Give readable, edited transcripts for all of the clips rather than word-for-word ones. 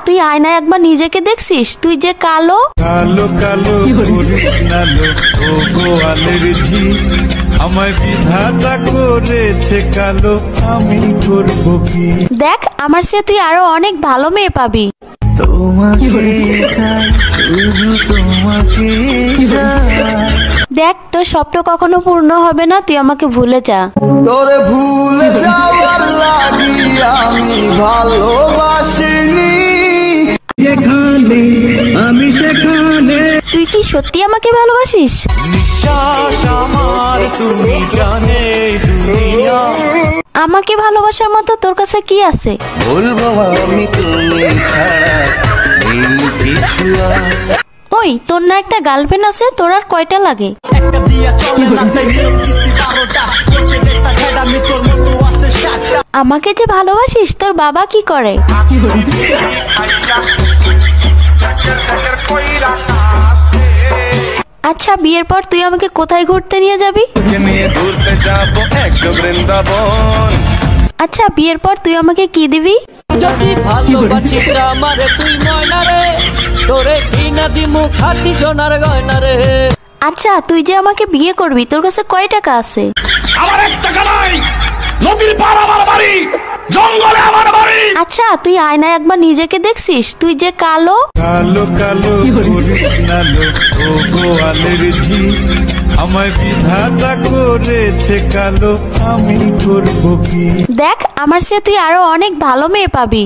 তুই আয়নায় একবার নিজেকে দেখছিস? তুই যে কালো কালো কালো আমায় বিধাতা করেছে কালো, আমি করব কি? দেখ আমার সে তুই আরো অনেক ভালো মেয়ে পাবি। দেখ তোর স্বপ্ন কখনো পূর্ণ হবে না, তুই আমাকে ভুলে যা। তোরে ভুলে যাওয়ার লাগি আমি ভালোবাসিনি, আমি সেখানে। তুই কি সত্যি আমাকে ভালোবাসিস? নিঃশ্বাস আমার তুমি জানে দুনিয়া। আমাকে ভালোবাসার মতো তোর কাছে কি আছে? বলবো আমি তুমি ছাড়া কিছু। ওই তোর না একটা গার্লফ্রেন্ড আছে, তোর আর কয়টা লাগে? আমাকে যে ভালোবাসিস, তোর বাবা কি করে? আচ্ছা বিয়ের পর তুই আমাকে কোথায় ঘুরতে নিয়ে যাবি? আচ্ছা বিয়ের পর তুই আমাকে কি দিবি? যদি ভালোবাসিস আমারে তুই ময়না রে, তোরে কিনা দিমু খাঁটি সোনার গয়না রে। আচ্ছা তুই যে আমাকে বিয়ে করবি, তোর কাছে কয় টাকা আছে? আমার 1 টাকা নাই, নদীর পার আমার বাড়ি, জঙ্গলে আমার বাড়ি। আচ্ছা তুই আয়নায় একবার নিজেকে দেখছিস? তুই যে কালো কালো কালো আমায় বিধাতা করেছে কালো, আমি করব কি? দেখ আমার সে তুই আরো অনেক ভালো মেয়ে পাবি।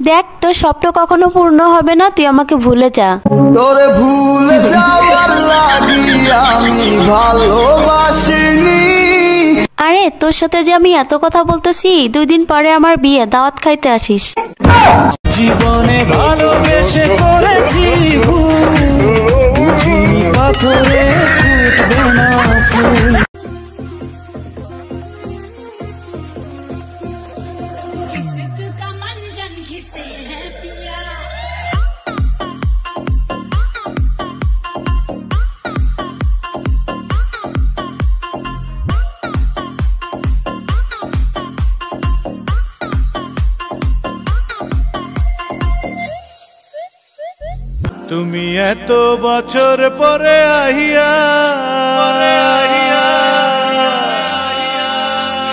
দেখ তোর স্বপ্ন কখনো পূর্ণ হবে না, তুই আমাকে ভুলে যা। তোরে ভুলে যাওয়ার লাগি আমি ভালোবাসিনি। আরে তোর সাথে যে আমি এত কথা বলতেছি, 2 দিন পরে আমার বিয়ে, দাওয়াত খাইতে আসিস। জীবনে ভালোবেসে করেছি ভুল, পাথরে ফুটবে না ফুল। তুমি এত বছর পরে আহিয়া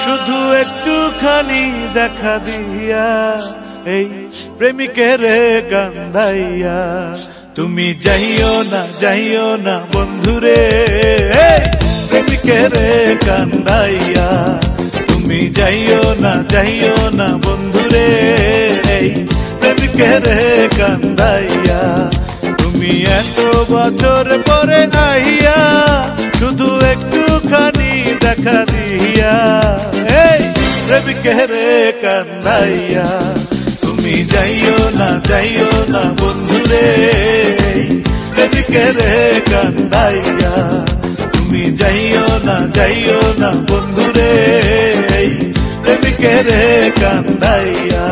শুধু একটুখানি দেখা দিয়া এই প্রেমিকের গান্ধাইয়া। তুমি যাইও না বন্ধুরে, প্রেমিকের কান্দাইয়া। তুমি যাইও না বন্ধুরে, প্রেমিকের কান্দাইয়া। তুমি এত বছর পরে আইয়া শুধু একটুখানি দেখা দিয়া এই প্রেমিকের কান্দাইয়া। তুমি যাইও না বন্ধুরে, প্রেমিকের কান্দাইয়া। তুমি যাইও না বন্ধুরে, প্রেমিকের কান্দাইয়া।